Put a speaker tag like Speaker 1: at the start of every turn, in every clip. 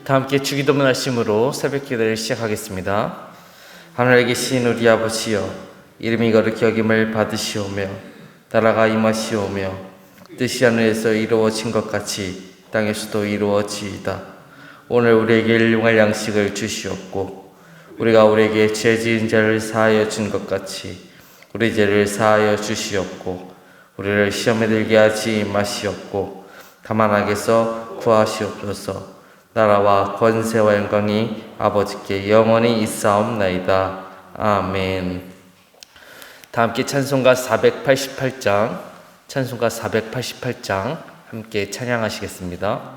Speaker 1: 다 함께 주기도문 하심으로 새벽기도를 시작하겠습니다. 하늘에 계신 우리 아버지여, 이름이 거룩히 여김을 받으시오며 나라가 임하시오며 뜻이 하늘에서 이루어진 것 같이 땅에서도 이루어지이다. 오늘 우리에게 일용할 양식을 주시옵고 우리가 우리에게 죄 지은 자를 사하여 준 것 같이 우리 죄를 사하여 주시옵고 우리를 시험에 들게 하지 마시옵고 다만 악에서 구하시옵소서. 나라와 권세와 영광이 아버지께 영원히 있사옵나이다. 아멘. 다 함께 찬송가 488장 함께 찬양하시겠습니다.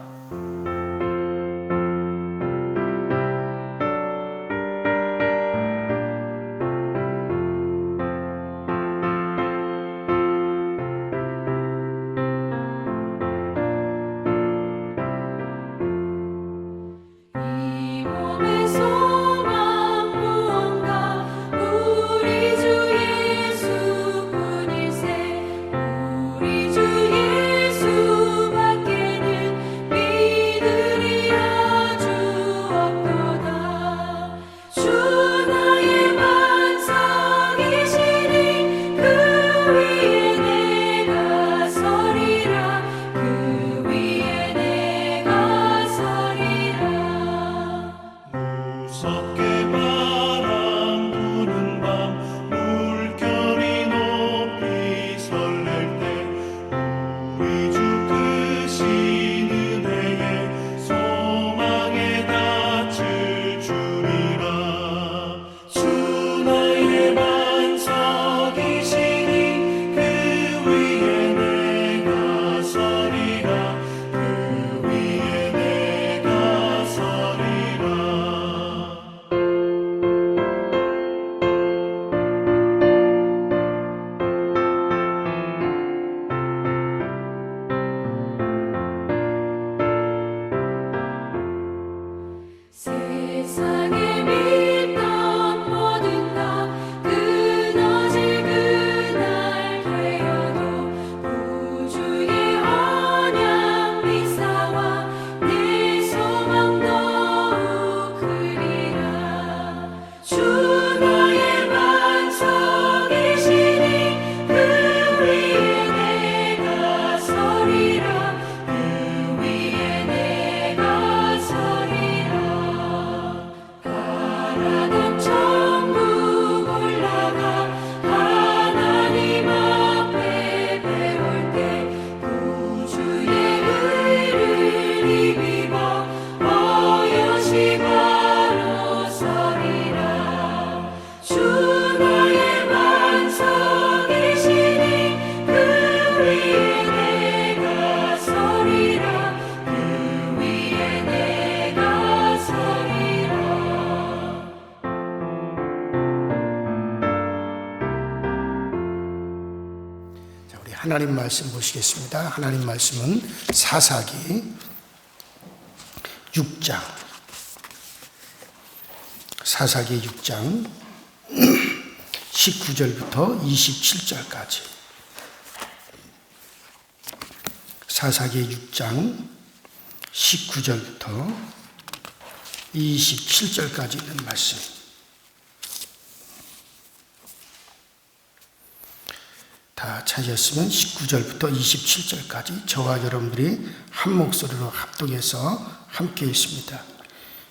Speaker 2: 하나님 말씀 보시겠습니다. 하나님 말씀은 사사기 6장 19절부터 27절까지 사사기 6장 19절부터 27절까지 있는 말씀. 다 찾으셨으면 19절부터 27절까지 저와 여러분들이 한 목소리로 합독해서 함께 있습니다.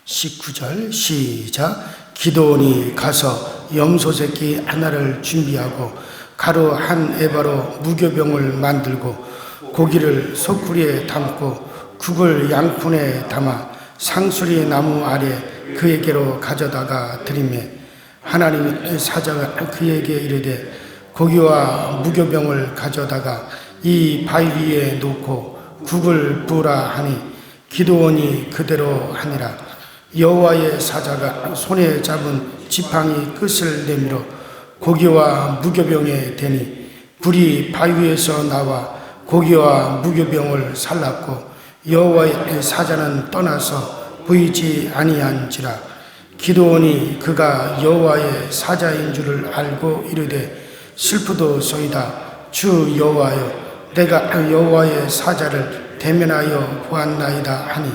Speaker 2: 19절 시작. 기드온이 가서 염소 새끼 하나를 준비하고 가루 한 에바로 무교병을 만들고 고기를 소쿠리에 담고 국을 양푼에 담아 상수리 나무 아래 그에게로 가져다가 드리매 하나님의 사자가 그에게 이르되 고기와 무교병을 가져다가 이 바위 위에 놓고 국을 부으라 하니 기드온이 그대로 하니라. 여호와의 사자가 손에 잡은 지팡이 끝을 내밀어 고기와 무교병에 대니 불이 바위 위에서 나와 고기와 무교병을 살랐고 여호와의 사자는 떠나서 보이지 아니한지라. 기드온이 그가 여호와의 사자인 줄을 알고 이르되 슬프도소이다. 주 여호와여, 내가 여호와의 사자를 대면하여 보았나이다 하니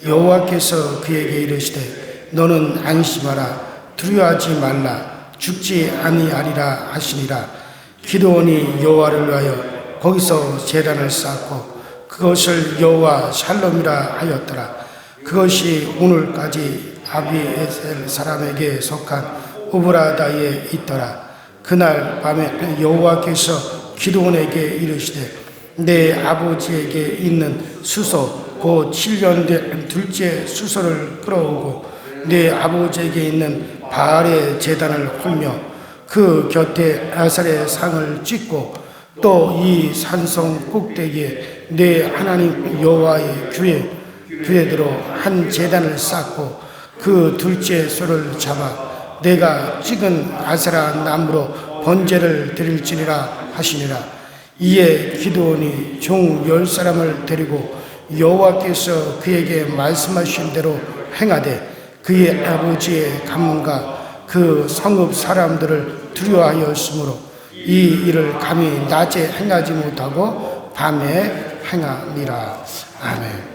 Speaker 2: 여호와께서 그에게 이르시되 너는 안심하라 두려워하지 말라 죽지 아니하리라 하시니라. 기드온이 여호와를 위하여 거기서 제단을 쌓고 그것을 여호와 샬롬이라 하였더라. 그것이 오늘까지 아비에셀 사람에게 속한 오브라다에 있더라. 그날 밤에 여호와께서 기드온에게 이르시되 내 아버지에게 있는 수소 곧 7년 된 둘째 수소를 끌어오고 내 아버지에게 있는 바알의 제단을 헐며 그 곁에 아살의 상을 찍고 또 이 산성 꼭대기에 내 하나님 여호와의 규례대로 한 제단을 쌓고 그 둘째 소를 잡아 내가 찍은 아세라 나무로 번제를 드릴지니라 하시니라. 이에 기드온이 종 10사람을 데리고 여호와께서 그에게 말씀하신 대로 행하되 그의 아버지의 가문과 그 성읍 사람들을 두려워하였으므로 이 일을 감히 낮에 행하지 못하고 밤에 행하니라. 아멘.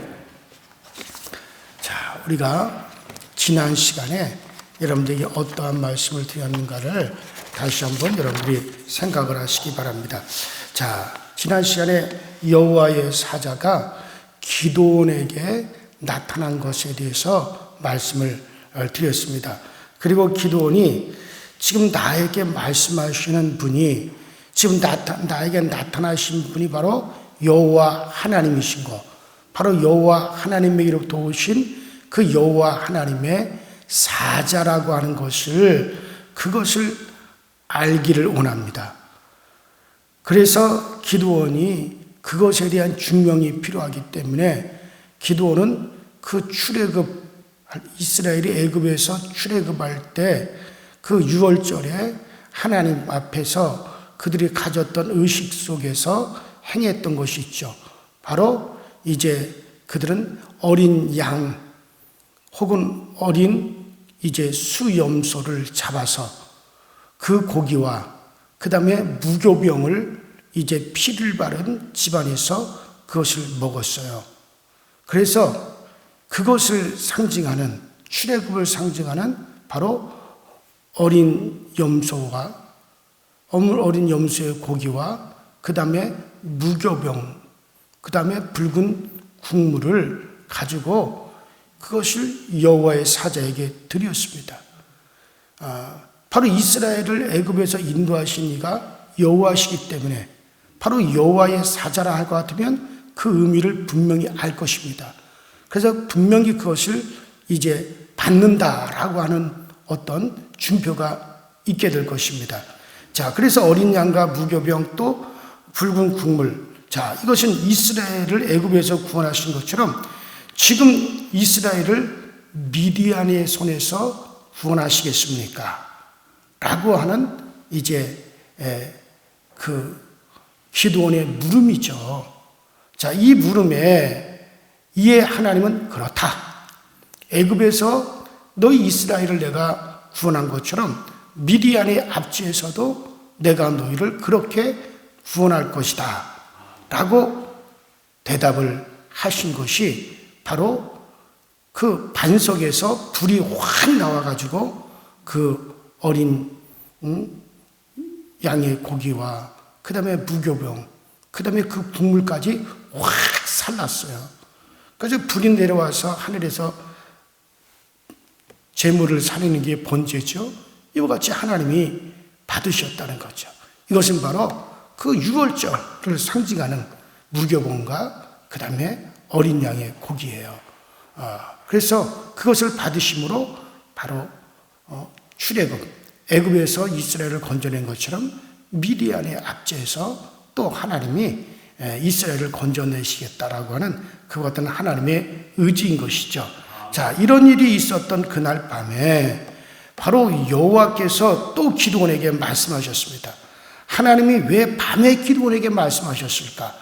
Speaker 2: 자, 우리가 지난 시간에 여러분들에게 어떠한 말씀을 드렸는가를 다시 한번 여러분들이 생각을 하시기 바랍니다. 자, 지난 시간에 여호와의 사자가 기드온에게 나타난 것에 대해서 말씀을 드렸습니다. 그리고 기드온이 지금 나에게 말씀하시는 분이 지금 나에게 나타나신 분이 바로 여호와 하나님이신 것, 바로 여호와 하나님에게로부터 오신 그 여호와 하나님의 사자라고 하는 그것을 알기를 원합니다. 그래서 기드온이 그것에 대한 증명이 필요하기 때문에 기드온은 그 이스라엘이 애굽에서 출애굽할 때 그 유월절에 하나님 앞에서 그들이 가졌던 의식 속에서 행했던 것이 있죠. 바로 이제 그들은 어린 양 혹은 어린 이제 수염소를 잡아서 그 고기와 그 다음에 무교병을 이제 피를 바른 집안에서 그것을 먹었어요. 그래서 그것을 상징하는 출애굽을 상징하는 바로 어린 염소의 고기와 그 다음에 무교병, 그 다음에 붉은 국물을 가지고 그것을 여호와의 사자에게 드렸습니다. 바로 이스라엘을 애굽에서 인도하신 이가 여호와시기 때문에 바로 여호와의 사자라 할 것 같으면 그 의미를 분명히 알 것입니다. 그래서 분명히 그것을 이제 받는다라고 하는 어떤 준표가 있게 될 것입니다. 자, 그래서 어린 양과 무교병 또 붉은 국물. 자, 이것은 이스라엘을 애굽에서 구원하신 것처럼 지금 이스라엘을 미디안의 손에서 구원하시겠습니까? 라고 하는 이제 그 기드온의 물음이죠. 자, 이 물음에 이에 하나님은 그렇다. 애굽에서 너희 이스라엘을 내가 구원한 것처럼 미디안의 압지에서도 내가 너희를 그렇게 구원할 것이다. 라고 대답을 하신 것이 바로 그 반석에서 불이 확 나와가지고 그 어린 양의 고기와 그 다음에 무교병, 그 다음에 그 국물까지 확 살랐어요. 그래서 불이 내려와서 하늘에서 재물을 살리는 게 번제죠. 이와 같이 하나님이 받으셨다는 거죠. 이것은 바로 그 유월절을 상징하는 무교병과 그 다음에 어린 양의 고기예요. 그래서 그것을 받으심으로 바로 출애굽, 애굽에서 이스라엘을 건져낸 것처럼 미디안의 압제에서 또 하나님이 이스라엘을 건져내시겠다라고 하는 그것은 하나님의 의지인 것이죠. 자, 이런 일이 있었던 그날 밤에 바로 여호와께서 또 기드온에게 말씀하셨습니다. 하나님이 왜 밤에 기드온에게 말씀하셨을까?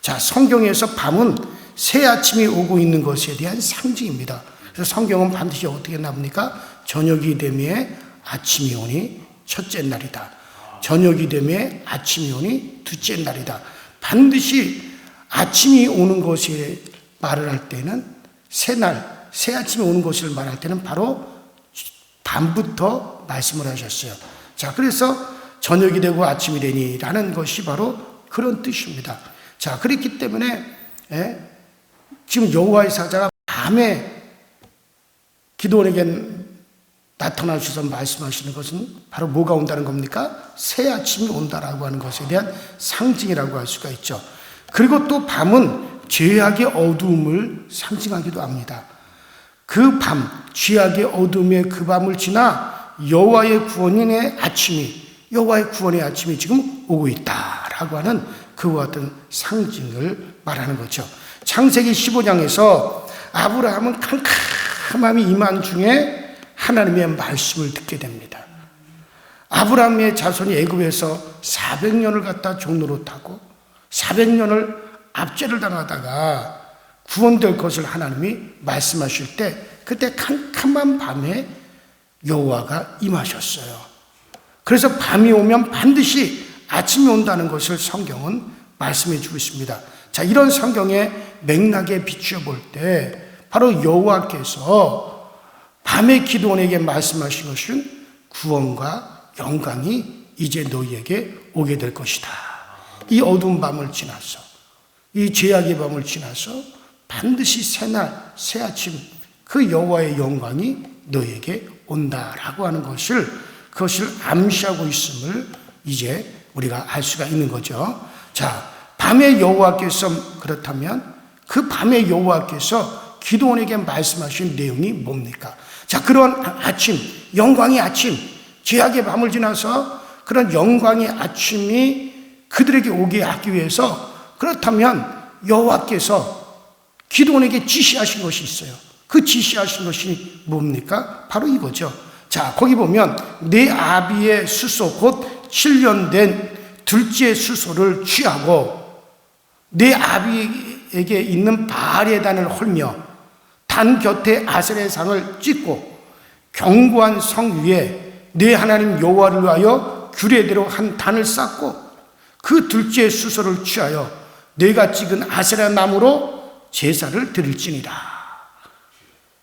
Speaker 2: 자, 성경에서 밤은 새 아침이 오고 있는 것에 대한 상징입니다. 그래서 성경은 반드시 어떻게 나옵니까? 저녁이 되매 아침이 오니 첫째 날이다. 저녁이 되매 아침이 오니 둘째 날이다. 반드시 아침이 오는 것에 말을 할 때는 새날, 새 아침에 오는 것을 말할 때는 바로 밤부터 말씀을 하셨어요. 자, 그래서 저녁이 되고 아침이 되니라는 것이 바로 그런 뜻입니다. 자, 그렇기 때문에 지금 여호와의 사자가 밤에 기드온에게 나타나셔서 말씀하시는 것은 바로 뭐가 온다는 겁니까? 새 아침이 온다라고 하는 것에 대한 상징이라고 할 수가 있죠. 그리고 또 밤은 죄악의 어두움을 상징하기도 합니다. 그 밤, 죄악의 어두움의 그 밤을 지나 여호와의 구원의 아침이 지금 오고 있다라고 하는 그와 같은 상징을 말하는 거죠. 창세기 15장에서 아브라함은 캄캄함이 임한 중에 하나님의 말씀을 듣게 됩니다. 아브라함의 자손이 애굽에서 400년을 갖다 종로로 타고 400년을 압제를 당하다가 구원될 것을 하나님이 말씀하실 때 그때 캄캄한 밤에 여호와가 임하셨어요. 그래서 밤이 오면 반드시 아침이 온다는 것을 성경은 말씀해 주고 있습니다. 자, 이런 성경의 맥락에 비추어 볼 때 바로 여호와께서 밤에 기드온에게 말씀하신 것은 구원과 영광이 이제 너희에게 오게 될 것이다. 이 어두운 밤을 지나서, 이 죄악의 밤을 지나서 반드시 새날, 새 아침 그 여호와의 영광이 너희에게 온다라고 하는 그것을 암시하고 있음을 이제 우리가 알 수가 있는 거죠. 자, 밤에 여호와께서 그렇다면 그 밤에 여호와께서 기드온에게 말씀하신 내용이 뭡니까? 자, 그런 아침, 영광의 아침, 죄악의 밤을 지나서 그런 영광의 아침이 그들에게 오게 하기 위해서 그렇다면 여호와께서 기드온에게 지시하신 것이 있어요. 그 지시하신 것이 뭡니까? 바로 이거죠. 자, 거기 보면 내 아비의 수소 곧 7년 된 둘째 수소를 취하고 내 아비에게 있는 바알의 단을 헐며 단 곁에 아세라의 상을 찍고 견고한 성 위에 내 하나님 여호와를 위하여 규례대로 한 단을 쌓고 그 둘째 수소를 취하여 내가 찍은 아세라 나무로 제사를 드릴지니라.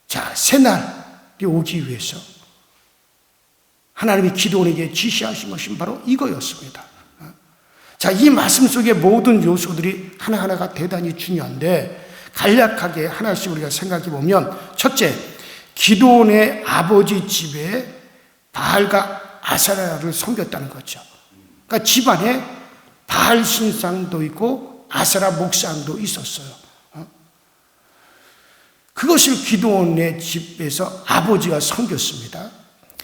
Speaker 2: 자, 새날이 오기 위해서 하나님이 기드온에게 지시하신 것은 바로 이거였습니다. 자, 이 말씀 속의 모든 요소들이 하나하나가 대단히 중요한데 간략하게 하나씩 우리가 생각해 보면 첫째, 기드온의 아버지 집에 바알과 아세라를 섬겼다는 거죠. 그러니까 집안에 바알 신상도 있고 아세라 목상도 있었어요. 그것을 기드온의 집에서 아버지가 섬겼습니다.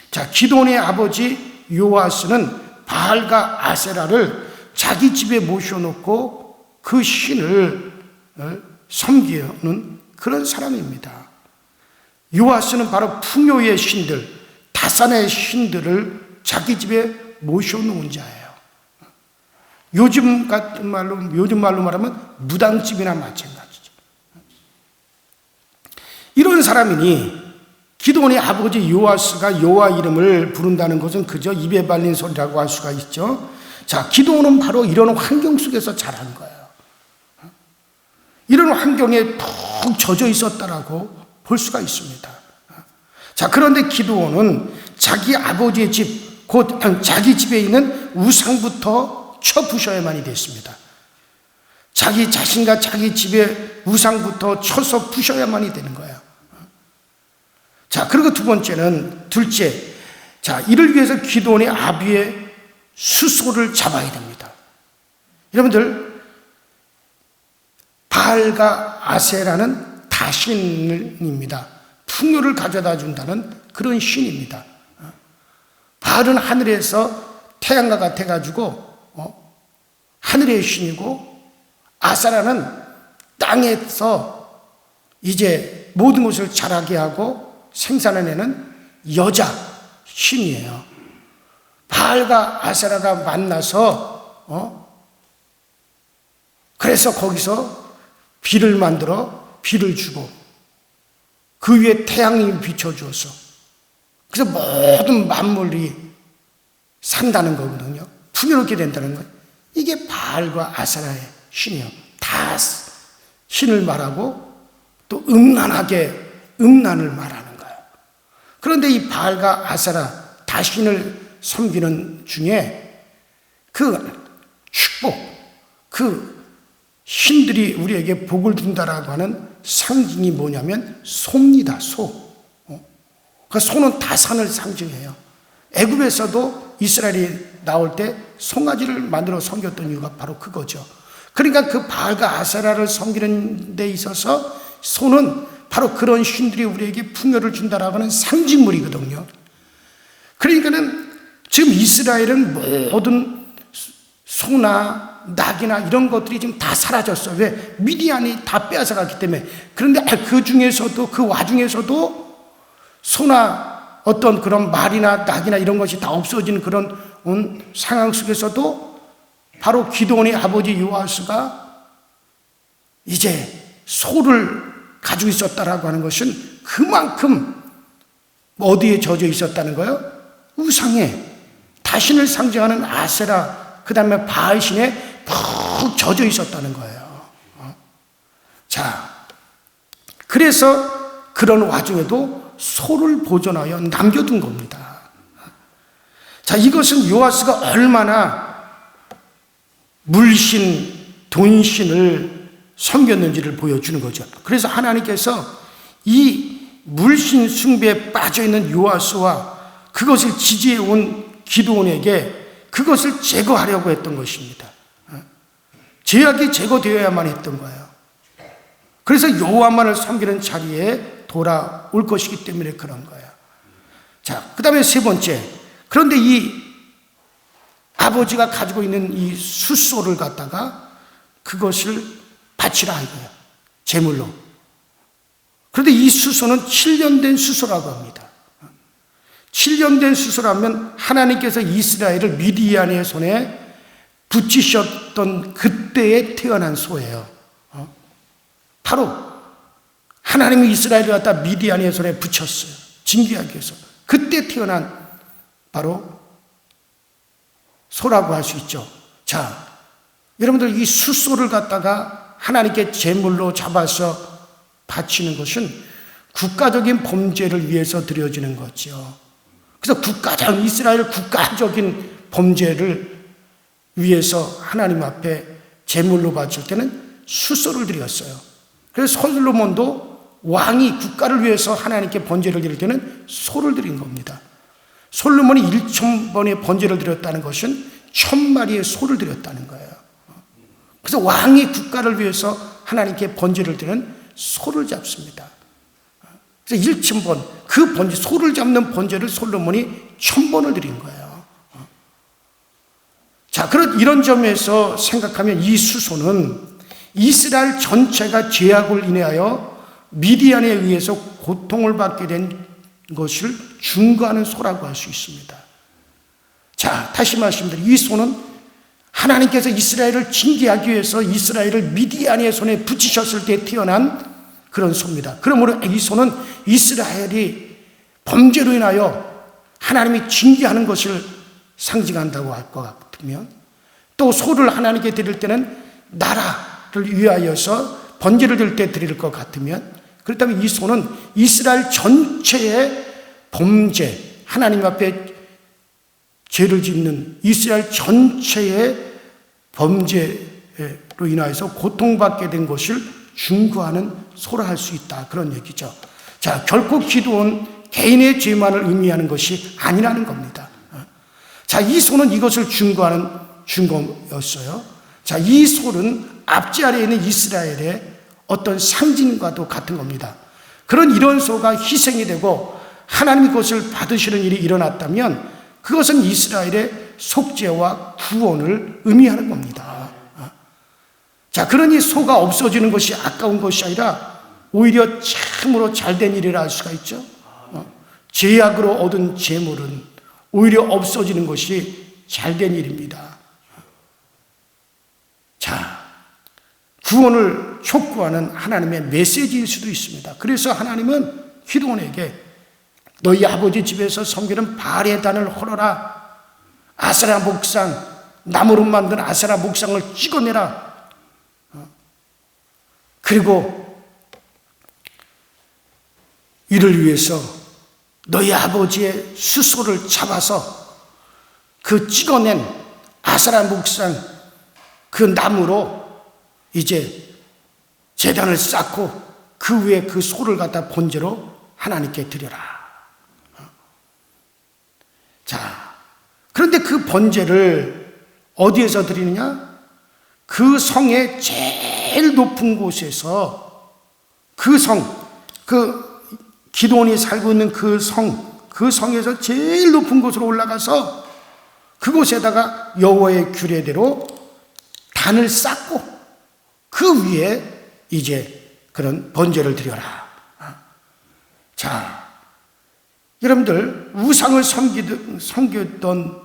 Speaker 2: 자, 기드온의 아버지 요아스는 바알과 아세라를 자기 집에 모셔놓고 그 신을 섬기는 그런 사람입니다. 요아스는 바로 풍요의 신들, 다산의 신들을 자기 집에 모셔놓은 자예요. 요즘 말로 말하면 무당집이나 마찬가지죠. 이런 사람이니 기드온의 아버지 요아스가 여호와 이름을 부른다는 것은 그저 입에 발린 소리라고 할 수가 있죠. 자, 기드온은 바로 이런 환경 속에서 자란 거예요. 이런 환경에 푹 젖어 있었다라고 볼 수가 있습니다. 자, 그런데 기드온은 자기 아버지의 집, 곧 자기 집에 있는 우상부터 쳐부셔야만이 됐습니다. 자기 자신과 자기 집의 우상부터 쳐서 부셔야만이 되는 거예요. 자, 그리고 둘째. 자, 이를 위해서 기드온의 아비의 수소를 잡아야 됩니다. 여러분들, 바알과 아세라는 다신입니다. 풍요를 가져다 준다는 그런 신입니다. 바알은 하늘에서 태양과 같아가지고 하늘의 신이고, 아세라는 땅에서 이제 모든 것을 자라게 하고 생산해내는 여자 신이에요. 바알과 아세라가 만나서 그래서 거기서 비를 만들어 비를 주고 그 위에 태양이 비춰주어서 그래서 모든 만물이 산다는 거거든요. 풍요롭게 된다는 거예요. 이게 바알과 아세라의 신이에요. 다 신을 말하고 또 음란을 말하는 거예요. 그런데 이 바알과 아세라 다신을 섬기는 중에 그 축복, 그 신들이 우리에게 복을 준다라고 하는 상징이 뭐냐면 소입니다. 소. 그 소는 다산을 상징해요. 애굽에서도 이스라엘이 나올 때 송아지를 만들어 섬겼던 이유가 바로 그거죠. 그러니까 그 바알과 아세라를 섬기는 데 있어서 소는 바로 그런 신들이 우리에게 풍요를 준다라고 하는 상징물이거든요. 그러니까는 지금 이스라엘은 모든 소나 낙이나 이런 것들이 지금 다 사라졌어요. 왜? 미디안이 다 빼앗아갔기 때문에. 그런데 그 중에서도, 그 와중에서도 소나 어떤 그런 말이나 낙이나 이런 것이 다 없어지는 그런 상황 속에서도 바로 기드온의 아버지 요아스가 이제 소를 가지고 있었다라고 하는 것은 그만큼 어디에 젖어 있었다는 거예요? 우상에, 다신을 상징하는 아세라, 그 다음에 바알신에 푹 젖어 있었다는 거예요. 자, 그래서 그런 와중에도 소를 보존하여 남겨둔 겁니다. 자, 이것은 요아스가 얼마나 물신, 돈신을 섬겼는지를 보여주는 거죠. 그래서 하나님께서 이 물신 숭배에 빠져있는 요아스와 그것을 지지해온 기드온에게 그것을 제거하려고 했던 것입니다. 죄악이 제거되어야만 했던 거예요. 그래서 여호와만을 섬기는 자리에 돌아올 것이기 때문에 그런 거예요. 자, 그 다음에 세 번째. 그런데 이 아버지가 가지고 있는 이 숫소를 갖다가 그것을 바치라 이거예요. 제물로. 그런데 이 숫소는 7년 된 숫소라고 합니다. 7년 된 숫소라면 하나님께서 이스라엘을 미디안의 손에 붙이셨던 그때에 태어난 소예요. 바로 하나님이 이스라엘을 갖다 미디안의 손에 붙였어요. 징계하기 위해서. 그때 태어난 바로 소라고 할 수 있죠. 자, 여러분들 이 숫소를 갖다가 하나님께 제물로 잡아서 바치는 것은 국가적인 범죄를 위해서 드려지는 거죠. 그래서 이스라엘 국가적인 범죄를 위해서 하나님 앞에 제물로 바칠 때는 숫소를 드렸어요. 그래서 솔로몬도 왕이 국가를 위해서 하나님께 번제를 드릴 때는 소를 드린 겁니다. 솔로몬이 1,000번의 번제를 드렸다는 것은 1,000마리의 소를 드렸다는 거예요. 그래서 왕이 국가를 위해서 하나님께 번제를 드리는 소를 잡습니다. 그래서 1,000번, 그 번제, 소를 잡는 번제를 솔로몬이 1,000번을 드린 거예요. 자, 이런 점에서 생각하면 이 수소는 이스라엘 전체가 죄악을 인하여 미디안에 의해서 고통을 받게 된 것을 중거하는 소라고 할 수 있습니다. 자, 다시 말씀드리면 이 소는 하나님께서 이스라엘을 징계하기 위해서 이스라엘을 미디안의 손에 붙이셨을 때 태어난 그런 소입니다. 그러므로 이 소는 이스라엘이 범죄로 인하여 하나님이 징계하는 것을 상징한다고 할 것 같으면, 또 소를 하나님께 드릴 때는 나라를 위하여서 번제를 드릴 때 드릴 것 같으면, 그렇다면 이 소는 이스라엘 전체의 범죄, 하나님 앞에 죄를 짓는 이스라엘 전체의 범죄로 인하여서 고통받게 된 것을 중거하는 소라 할 수 있다, 그런 얘기죠. 자, 결코 기도는 개인의 죄만을 의미하는 것이 아니라는 겁니다. 자, 이 소는 이것을 중거하는 중거였어요. 자, 이 소는 앞지 아래에 있는 이스라엘의 어떤 상징과도 같은 겁니다. 이런 소가 희생이 되고 하나님이 그것을 받으시는 일이 일어났다면 그것은 이스라엘의 속죄와 구원을 의미하는 겁니다. 자, 그러니 소가 없어지는 것이 아까운 것이 아니라 오히려 참으로 잘된 일이라 할 수가 있죠. 죄악으로 얻은 재물은 오히려 없어지는 것이 잘된 일입니다. 자, 구원을 촉구하는 하나님의 메시지일 수도 있습니다. 그래서 하나님은 기드온에게 너희 아버지 집에서 섬기는 바알의 단을 헐어라, 아세라 목상, 나무로 만든 아세라 목상을 찍어내라, 그리고 이를 위해서 너희 아버지의 숫소를 잡아서 그 찍어낸 아사라 목상 그 나무로 이제 제단을 쌓고 그 위에 그 소를 갖다 번제로 하나님께 드려라. 자, 그런데 그 번제를 어디에서 드리느냐? 그 성의 제일 높은 곳에서 그 성, 그 기드온이 살고 있는 그 성에서 제일 높은 곳으로 올라가서 그곳에다가 여호와의 규례대로 단을 쌓고 그 위에 이제 그런 번제를 드려라. 자, 여러분들 우상을 섬겼던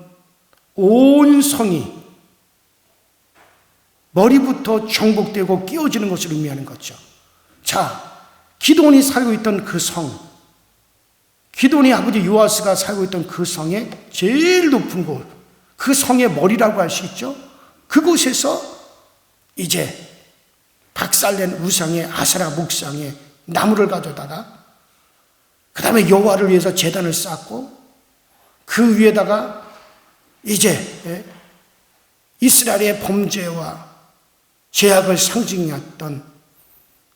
Speaker 2: 온 성이 머리부터 정복되고 끼워지는 것을 의미하는 거죠. 자, 기드온이 살고 있던 그 성, 기드온이 아버지 요아스가 살고 있던 그 성의 제일 높은 곳, 그 성의 머리라고 할 수 있죠. 그곳에서 이제 박살낸 우상의 아세라 목상에 나무를 가져다가 그 다음에 여호와를 위해서 제단을 쌓고 그 위에다가 이제 이스라엘의 범죄와 죄악을 상징했던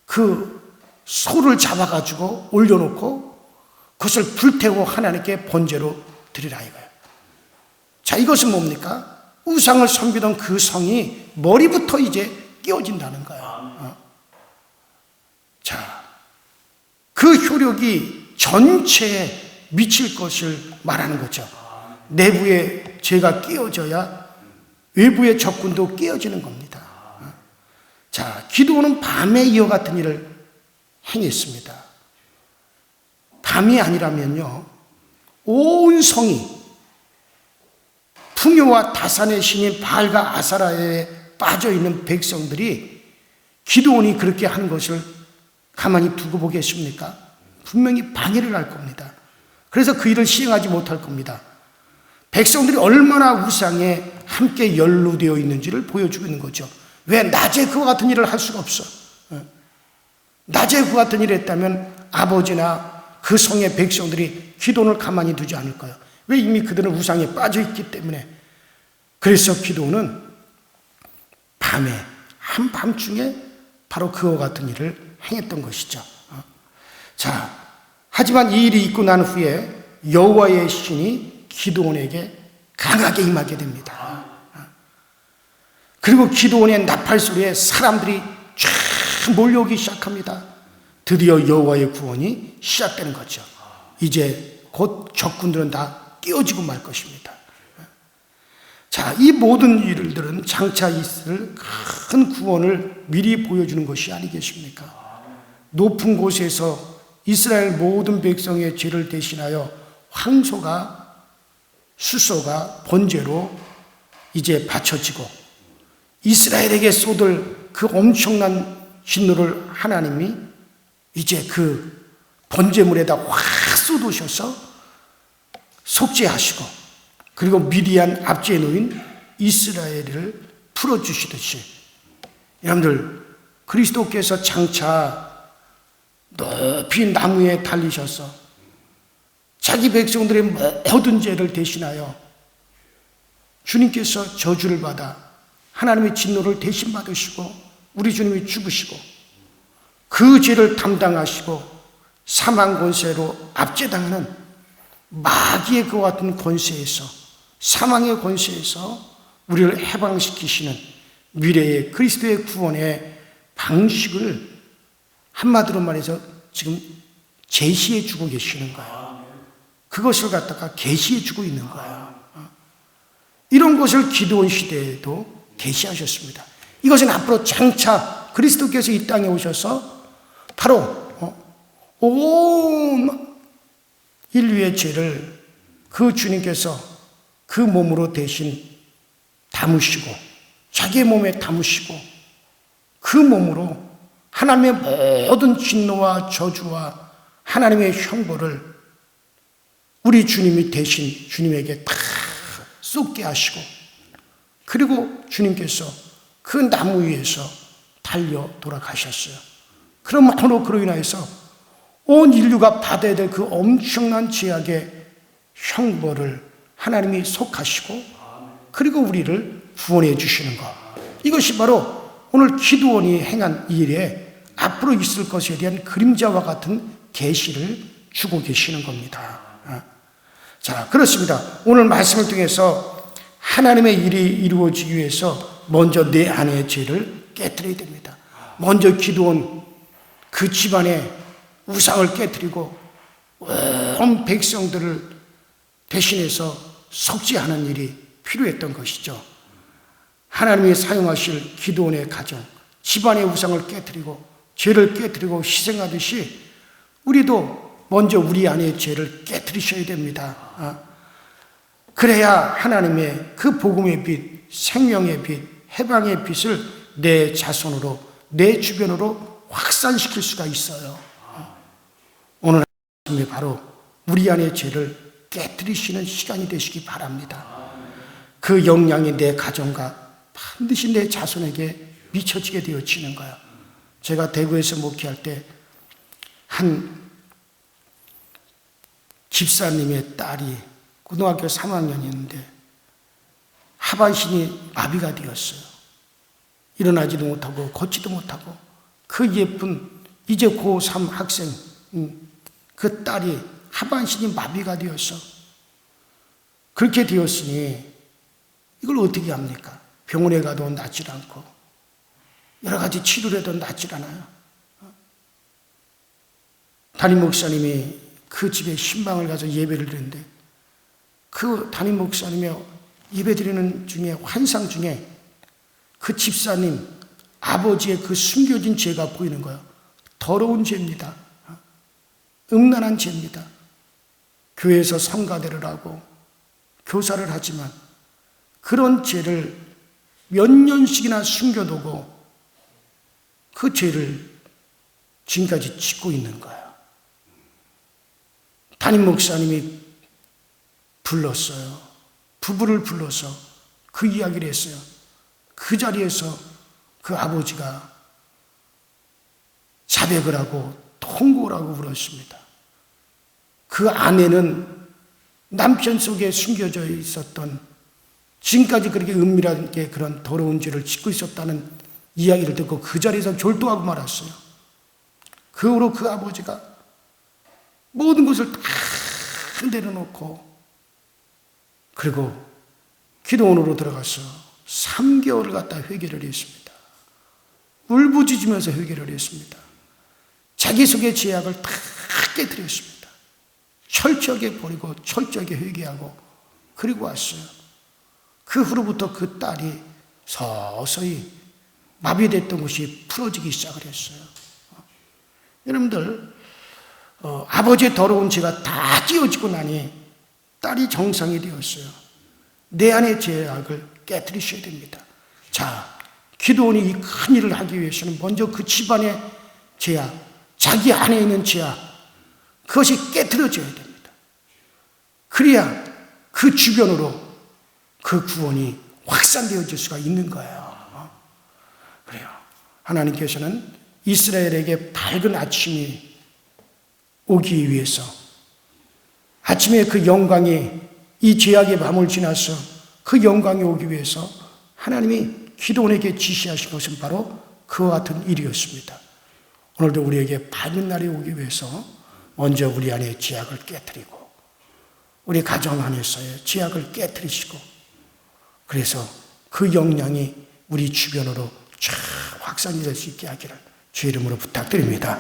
Speaker 2: 그 소를 잡아가지고 올려놓고 그것을 불태우고 하나님께 번제로 드리라 이거예요. 자, 이것은 뭡니까? 우상을 섬기던 그 성이 머리부터 이제 끼워진다는 거예요. 자, 그 효력이 전체에 미칠 것을 말하는 거죠. 내부에 죄가 끼워져야 외부의 적군도 끼워지는 겁니다. 자, 기드온은 밤에 이와 같은 일을 행했습니다. 밤이 아니라면요, 온 성이 풍요와 다산의 신인 바알과 아사라에 빠져있는 백성들이 기드온이 그렇게 한 것을 가만히 두고 보겠습니까? 분명히 방해를 할 겁니다. 그래서 그 일을 시행하지 못할 겁니다. 백성들이 얼마나 우상에 함께 연루되어 있는지를 보여주고 있는 거죠. 왜 낮에 그와 같은 일을 할 수가 없어? 낮에 그 같은 일을 했다면 아버지나 그 성의 백성들이 기드온을 가만히 두지 않을 거예요. 왜? 이미 그들은 우상에 빠져 있기 때문에. 그래서 기드온은 밤에 한밤중에 바로 그와 같은 일을 행했던 것이죠. 자, 하지만 이 일이 있고 난 후에 여호와의 신이 기드온에게 강하게 임하게 됩니다. 그리고 기드온의 나팔 소리에 사람들이 쫙 몰려오기 시작합니다. 드디어 여호와의 구원이 시작되는 거죠. 이제 곧 적군들은 다 끼어지고 말 것입니다. 자, 이 모든 일들은 장차 있을 큰 구원을 미리 보여주는 것이 아니겠습니까? 높은 곳에서 이스라엘 모든 백성의 죄를 대신하여 황소가, 숫소가 번제로 이제 바쳐지고 이스라엘에게 쏟을 그 엄청난 진노를 하나님이 이제 그 번제물에다 확 쏟으셔서 속죄하시고 그리고 미디안 압제에 놓인 이스라엘을 풀어주시듯이 여러분들 그리스도께서 장차 높이 나무에 달리셔서 자기 백성들의 모든 죄를 대신하여 주님께서 저주를 받아 하나님의 진노를 대신 받으시고 우리 주님이 죽으시고 그 죄를 담당하시고 사망 권세로 압제당하는 마귀의 그와 같은 권세에서 사망의 권세에서 우리를 해방시키시는 미래의 그리스도의 구원의 방식을 한마디로 말해서 지금 제시해 주고 계시는 거예요. 그것을 갖다가 계시해 주고 있는 거예요. 이런 것을 기드온 시대에도 계시하셨습니다. 이것은 앞으로 장차 그리스도께서 이 땅에 오셔서 바로 온 인류의 죄를 그 주님께서 그 몸으로 대신 담으시고 자기의 몸에 담으시고 그 몸으로 하나님의 모든 진노와 저주와 하나님의 형벌을 우리 주님이 대신 주님에게 다 쏟게 하시고 그리고 주님께서 그 나무 위에서 달려 돌아가셨어요. 그러므로 그로 인하여서 온 인류가 받아야 될 그 엄청난 죄악의 형벌을 하나님이 속하시고 그리고 우리를 구원해 주시는 것. 이것이 바로 오늘 기드온이 행한 일에 앞으로 있을 것에 대한 그림자와 같은 계시를 주고 계시는 겁니다. 자, 그렇습니다. 오늘 말씀을 통해서 하나님의 일이 이루어지기 위해서 먼저 내 안의 죄를 깨뜨려야 됩니다. 먼저 기드온 그 집안의 우상을 깨뜨리고 온 백성들을 대신해서 속죄하는 일이 필요했던 것이죠. 하나님이 사용하실 기드온의 가정, 집안의 우상을 깨뜨리고 죄를 깨뜨리고 희생하듯이 우리도 먼저 우리 안의 죄를 깨뜨리셔야 됩니다. 그래야 하나님의 그 복음의 빛, 생명의 빛, 해방의 빛을 내 자손으로, 내 주변으로 확산시킬 수가 있어요. 오늘 아침에 바로 우리 안의 죄를 깨뜨리시는 시간이 되시기 바랍니다. 그 영향이 내 가정과 반드시 내 자손에게 미쳐지게 되어지는 거예요. 제가 대구에서 목회할 때 한 집사님의 딸이 고등학교 3학년이었는데 하반신이 마비가 되었어요. 일어나지도 못하고 걷지도 못하고 그 예쁜 이제 고3 학생 그 딸이 하반신이 마비가 되었어. 그렇게 되었으니 이걸 어떻게 합니까? 병원에 가도 낫질 않고 여러 가지 치료를 해도 낫질 않아요. 담임 목사님이 그 집에 신방을 가서 예배를 드리는데 그 담임 목사님이 예배 드리는 중에 환상 중에 그 집사님 아버지의 그 숨겨진 죄가 보이는 거예요. 더러운 죄입니다. 음란한 죄입니다. 교회에서 성가대를 하고 교사를 하지만 그런 죄를 몇 년씩이나 숨겨두고 그 죄를 지금까지 짓고 있는 거예요. 담임 목사님이 불렀어요. 부부를 불러서 그 이야기를 했어요. 그 자리에서 그 아버지가 자백을 하고 통곡을 하고 울었습니다. 그 아내는 남편 속에 숨겨져 있었던 지금까지 그렇게 은밀하게 그런 더러운 죄를 짓고 있었다는 이야기를 듣고 그 자리에서 졸도하고 말았어요. 그 후로 그 아버지가 모든 것을 다 내려놓고 그리고 기도원으로 들어가서 3개월을 갖다 회개를 했습니다. 울부짖으면서 회개를 했습니다. 자기 속의 죄악을 다 깨뜨렸습니다. 철저하게 버리고 철저하게 회개하고 그리고 왔어요. 그 후로부터 그 딸이 서서히 마비됐던 것이 풀어지기 시작을 했어요. 여러분들 아버지의 더러운 죄가 다 찌워지고 나니 딸이 정상이 되었어요. 내 안의 죄악을 깨뜨리셔야 됩니다. 자, 기드온이 이 큰 일을 하기 위해서는 먼저 그 집안의 죄악, 자기 안에 있는 죄악, 그것이 깨뜨려져야 됩니다. 그래야 그 주변으로 그 구원이 확산되어질 수가 있는 거예요. 그래요. 하나님께서는 이스라엘에게 밝은 아침이 오기 위해서 아침에 그 영광이 이 죄악의 밤을 지나서 그 영광이 오기 위해서 하나님이 기드온에게 지시하신 것은 바로 그와 같은 일이었습니다. 오늘도 우리에게 밝은 날이 오기 위해서 먼저 우리 안에 죄악을 깨뜨리고 우리 가정 안에서의 죄악을 깨뜨리시고 그래서 그 영향이 우리 주변으로 쫙 확산이 될 수 있게 하기를 주 이름으로 부탁드립니다.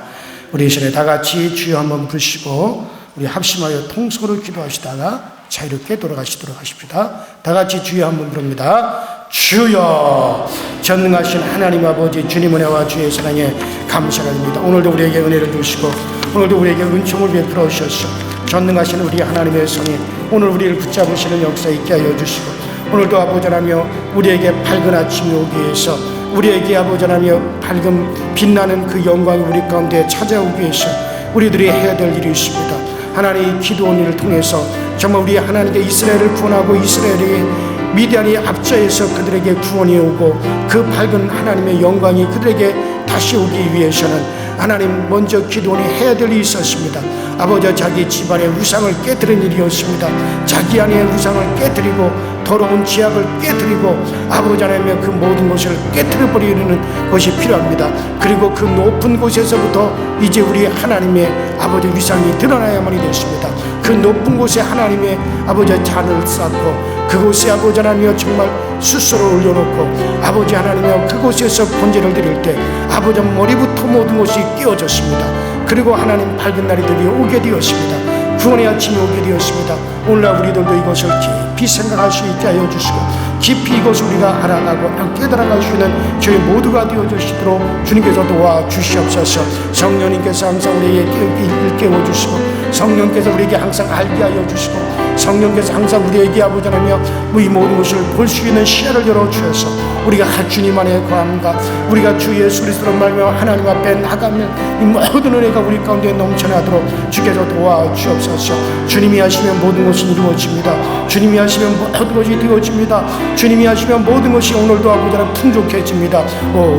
Speaker 2: 우리 이 시간에 다 같이 주여 한번 부르시고 우리 합심하여 통성으로 기도하시다가 자유롭게 돌아가시도록 하십시다. 다 같이 주여 한번 부릅니다. 주여, 전능하신 하나님 아버지 주님 은혜와 주의 사랑에 감사드립니다. 오늘도 우리에게 은혜를 주시고 오늘도 우리에게 은총을 베풀어 주셔서 전능하신 우리 하나님의 성이 오늘 우리를 붙잡으시는 역사 있게 하여 주시고 오늘도 아버지 하나며 우리에게 밝은 아침이 오기 위해서 우리에게 아버지 하나며 밝은 빛나는 그 영광이 우리 가운데 찾아오기 위해서 우리들이 해야 될 일이 있습니다. 하나님 기도원 일을 통해서 정말 우리 하나님께 이스라엘을 구원하고 이스라엘이 미디안이 앞서에서 그들에게 구원이 오고 그 밝은 하나님의 영광이 그들에게 다시 오기 위해서는 하나님 먼저 기도원이 해야 될 일이 있었습니다. 아버지 자기 집안의 우상을 깨뜨린 일이었습니다. 자기 안의 우상을 깨뜨리고 더러운 지약을 깨뜨리고 아버지 하나님의 그 모든 것을 깨뜨려버리는 것이 필요합니다. 그리고 그 높은 곳에서부터 이제 우리 하나님의 아버지 위상이 드러나야만이 됐습니다. 그 높은 곳에 하나님의 아버지 잔을 쌓고 그곳에 아버지 하나님이여 정말 스스로 올려놓고 아버지 하나님이여 그곳에서 번제를 드릴 때 아버지 머리부터 모든 것이 깨어졌습니다. 그리고 하나님 밝은 날이 오게 되었습니다. 구원의 아침이 오게 되었습니다. 오늘날 우리들도 이것을 깊이 생각할 수 있게 하여 주시고 깊이 이것을 우리가 알아가고 깨달아갈 수 있는 저희 모두가 되어주시도록 주님께서 도와주시옵소서. 성령님께서 항상 우리에게 깨워주시고 성령께서 우리에게 항상 알게 하여 주시고 성령께서 항상 우리에게 아버지 하나며 이 모든 것을 볼 수 있는 시야를 열어주셔서 우리가 주님 안에 거함과 우리가 주 예수 그리스도로 말미암아 하나님 앞에 나가면 이 모든 은혜가 우리 가운데 넘쳐나도록 주께서 도와주옵소서. 주님이 하시면 모든 것이 이루어집니다. 주님이 하시면 모든 것이 되어집니다. 주님이 하시면 모든 것이 오늘도 아버지 하나님 풍족해집니다.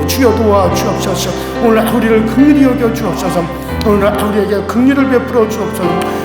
Speaker 2: 주여 도와주옵소서. 오늘 우리를 긍휼히 여겨 주옵소서. 오늘 우리에게 긍휼을 베풀어 주옵소서.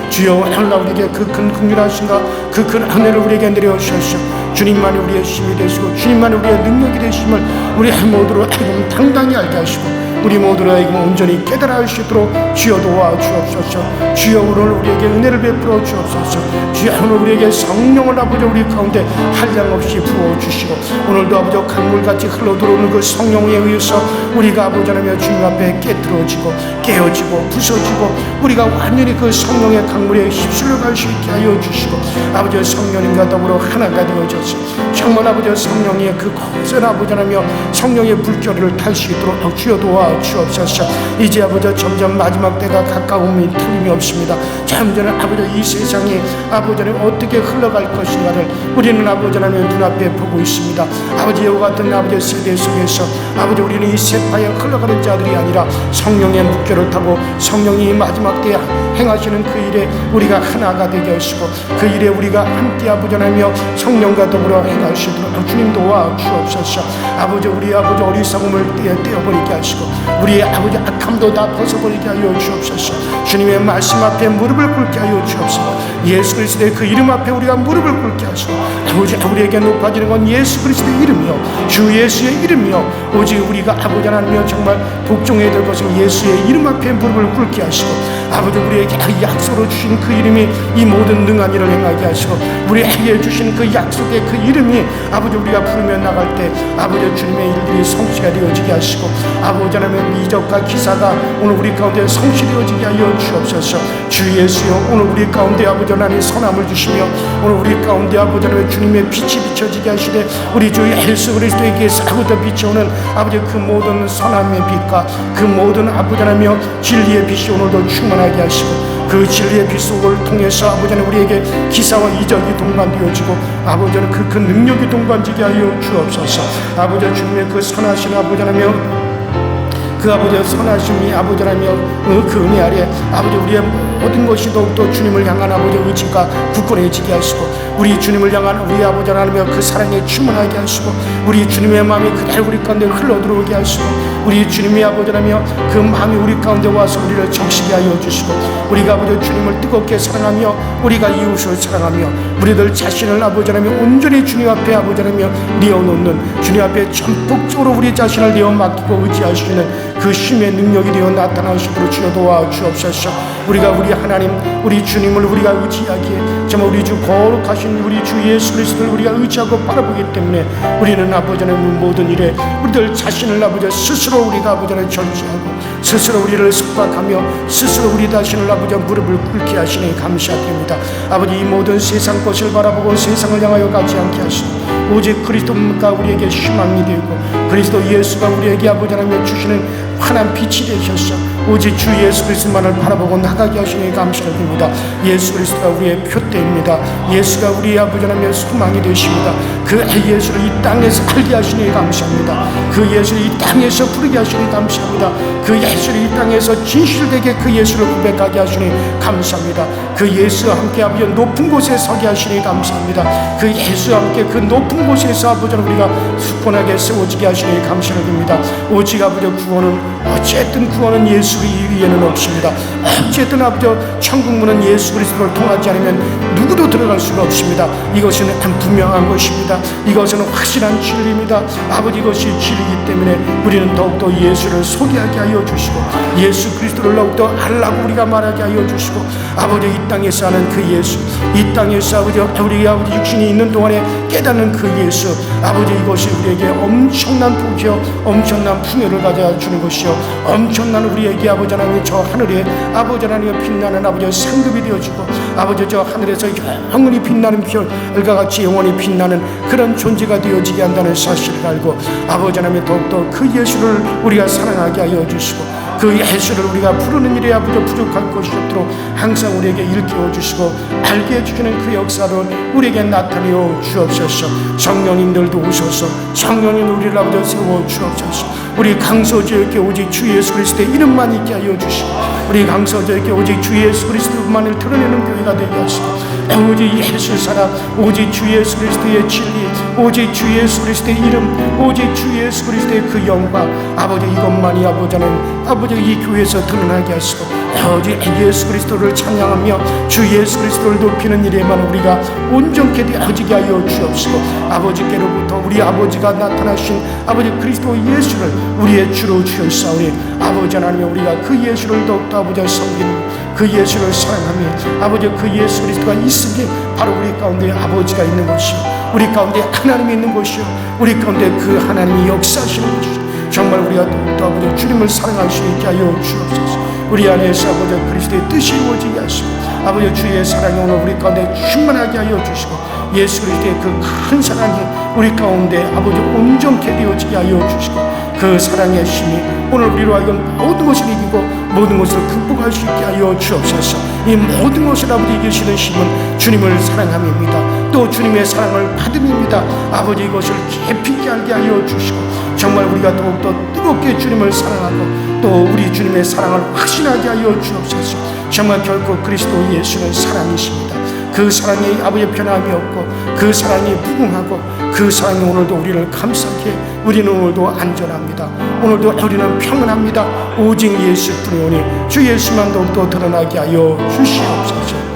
Speaker 2: 주여 오늘 우리에게 그 큰 긍휼하신가 그 큰 은혜를 우리에게 내려주셔서 주님만이 우리의 힘이 되시고 주님만이 우리의 능력이 되심을 우리 모두로 하여금 당당히 알게 하시고 우리 모두로 하여금 온전히 깨달아 할 수 있도록 주여 도와주옵소서. 주여 오늘 우리에게 은혜를 베풀어 주옵소서. 주여 오늘 우리에게 성령을 아버지 우리 가운데 한량없이 부어주시고 오늘도 아버지 강물같이 흘러들어오는 그 성령에 의해서 우리가 아버지 하나님 주님 앞에 깨뜨려지고 깨어지고 부서지고 우리가 완전히 그 성령의 강물에 휩쓸려 갈 수 있게 하여 주시고 아버지 성령님과 더불어 하나가 되어져서 정말 아버지 성령의 그 거센 아버지 하나며 성령의 불결을 탈 수 있도록 주여 도와주옵소서. 이제 아버지 점점 마지막 때가 가까움이 틀림이 없습니다. 점점 아버지 이 세상이 아버지 하나님 어떻게 흘러갈 것인가를 우리는 아버지 하나님 눈앞에 보고 있습니다. 아버지 이와 같은 아버지 세대 속에서 아버지 우리는 이 세파에 흘러가는 자들이 아니라 성령의 물결을 타고 성령이 마지막 때에 행하시는 그 일에 우리가 하나가 되게 하시고 그 일에 우리가 함께 아버지 하나며 성령과 더불어 행하시도록 주님 도와주옵소서. 아버지 우리 아버지 어리석음을 떼어버리게 하시고 우리의 아버지 악함도 다 벗어버리게 하여 주옵소서. 주님의 말씀 앞에 무릎을 꿇게 하여 주옵소서. 예수 그리스도의 그 이름 앞에 우리가 무릎을 꿇게 하시고 아버지 우리에게 높아지는 건 예수 그리스도의 이름이요 주 예수의 이름이요 오직 우리가 아버지 하나님이여 정말 복종해야 될 것은 예수의 이름 앞에 무릎을 꿇게 하시고 아버지 우리에게 약속으로 주신 그 이름이 이 모든 능한 일을 행하게 하시고 우리에게 주신 그 약속의 그 이름이 아버지 우리가 부르며 나갈 때 아버지 주님의 일들이 성취가 되어지게 하시고 아버지 하나님 이적과 기사가 오늘 우리 가운데 성취되어지게 하여 주옵소서. 주 예수여 오늘 우리 가운데 아버지 하나님 선함을 주시며 오늘 우리 가운데 아버지 하나님 주님의 빛이 비춰지게 하시되 우리 주 예수 그리스도에게서부터 비춰오는 아버지 그 모든 선함의 빛과 그 모든 아버지 하나님 진리의 빛이 오늘도 충만하게 하시고 그 진리의 빛 속을 통해서 아버지는 우리에게 기사와 이적이 동반되어지고 아버지는 그 큰 능력이 동반되게 하여 주옵소서. 아버지 주님의 그 선하신 아버지 하나며 그 아버지의 선하심이 아버지 하나며 그 은혜 아래 아버지 우리의 모든 것이 더욱더 주님을 향한 아버지 의지가 굳건해지게 하시고 우리 주님을 향한 우리 아버지 하나며 그 사랑에 충만하게 하시고 우리 주님의 마음이 그대로 우리 가운데 흘러들어오게 하시고 우리 주님의 아버지 하나며 그 마음이 우리 가운데 와서 우리를 적시게 하여 주시고 우리가 아버지 주님을 뜨겁게 사랑하며 우리가 이웃을 사랑하며 우리들 자신을 아버지 하나며 온전히 주님 앞에 아버지 하나며 내어놓는 주님 앞에 전폭적으로 우리 자신을 내어 맡기고 의지하시는 그 힘의 능력이 되어 나타나시도록 주여 도와주옵소서. 우리가 우리 하나님 우리 주님을 우리가 의지하기에 정말 우리 주 거룩하신 우리 주 예수 그리스도를 우리가 의지하고 바라보기 때문에 우리는 아버지 하나님 모든 일에 우리들 자신을 아버지 스스로 우리가 아버지 하나님 절제하고 스스로 우리를 속박하며 스스로 우리 자신을 아버지 무릎을 꿇게 하시니 감사드립니다. 아버지 이 모든 세상 것을 바라보고 세상을 향하여 가지 않게 하시고 오직 그리스도가 우리에게 희망이 되고 그리스도 예수가 우리에게 아버지 하나님 주시는 환한 빛이 되셔서 오직 주 예수 그리스도만을 바라보고 나가게 하시니 감사드립니다. 예수 그리스도가 우리의 표대입니다. 예수가 우리의 아버지 하나님의 소망이 되십니다. 그 예수를 이 땅에서 알게 하시니 감사합니다. 그 예수를 이 땅에서 부르게 하시니 감사합니다. 그 예수를 이 땅에서 진실되게 그 예수를 고백하게 하시니 감사합니다. 그 예수와 함께 아버지 높은 곳에 서게 하시니 감사합니다. 그 예수와 함께 그 높은 곳에서 아버지 우리가 수권하게 세워지게 하시니 감사드립니다. 오직 아버지 구원은 어쨌든 구원은 예수 위에는 없습니다. 어쨌든 아버지 천국 문은 예수 그리스도를 통하지 않으면 누구도 들어갈 수가 없습니다. 이것은 분명한 것입니다. 이것은 확실한 진리입니다. 아버지, 이것이 진리이기 때문에 우리는 더욱더 예수를 소개하게 하여 주시고 예수 그리스도를 더욱더 알라고 우리가 말하게 하여 주시고 아버지, 이 땅에서 하는 그 예수, 이 땅에서 아버지 우리 아버지 육신이 있는 동안에 깨닫는 그 예수, 아버지, 이것이 우리에게 엄청난 복이요 엄청난 풍요를 가져주는 것이요 엄청난 우리에게 아버지 하나님 저 하늘에 아버지 하나님 빛나는 아버지 상급이 되어주고 아버지 저 하늘에서 영원히 빛나는 별과 같이 영원히 빛나는 그런 존재가 되어지게 한다는 사실을 알고 아버지 하나님 더욱더 그 예수를 우리가 사랑하게 하여 주시고 그 예수를 우리가 부르는 일에 아버지 부족할 것이 없도록 항상 우리에게 일깨워 주시고 알게 해주시는 그 역사를 우리에게 나타내어 주옵소서. 성령님들도 오셔서 성령님 우리를 아버지 세워 주옵소서. 우리 강서지역에 오직 주 예수 그리스도의 이름만 있게 하여 주시고 우리 강서지역에 오직 주 예수 그리스도만을 드러내는 교회가 되게 하시고 오직 예수 사랑, 오직 주 예수 그리스도의 진리, 오직 주 예수 그리스도의 이름, 오직 주 예수 그리스도의 그 영광, 아버지 이것만이 아버지 이 교회에서 드러나게 하시고 오직 예수 그리스도를 찬양하며 주 예수 그리스도를 높이는 일에만 우리가 온전케 되어지게 하여 주옵시고 아버지께로부터 우리 아버지가 나타나신 아버지 그리스도 예수를 우리의 주로 주셨사오니 아버지 하나님 우리가 그 예수를 더욱더 아버지 섬기는 그 예수를 사랑하며 아버지 그 예수 그리스도가 있으니 바로 우리 가운데 아버지가 있는 것이요 우리 가운데 하나님이 있는 것이요 우리 가운데 그 하나님이 역사하시는 것이요 정말 우리가 더욱더 아버지 주님을 사랑할 수 있게 하여 주옵소서. 우리 안에서 아버지 그리스도의 뜻이 이루어지게 하시고 아버지 주의 사랑이 오늘 우리 가운데 충만하게 하여 주시고 예수 그리스도의 그 큰 사랑이 우리 가운데 아버지 온전케 되어지게 하여 주시고 그 사랑의 힘이 오늘 우리로 하여금 모든 것을 이기고 모든 것을 극복할 수 있게 하여 주옵소서. 이 모든 것을 아버지 이기시는 힘은 주님을 사랑함입니다. 또 주님의 사랑을 받음입니다. 아버지 이것을 깊이 있게 알게 하여 주시고 정말 우리가 더욱더 뜨겁게 주님을 사랑하고 또 우리 주님의 사랑을 확신하게 하여 주옵소서. 정말 결코 그리스도 예수는 사랑이십니다. 그 사랑이 아버지 변함이 없고 그 사랑이 무궁하고 그 사랑이 오늘도 우리를 감싸게 우리는 오늘도 안전합니다. 오늘도 우리는 평안합니다. 오직 예수뿐이오니 주 예수만 더욱더 드러나게 하여 주시옵소서.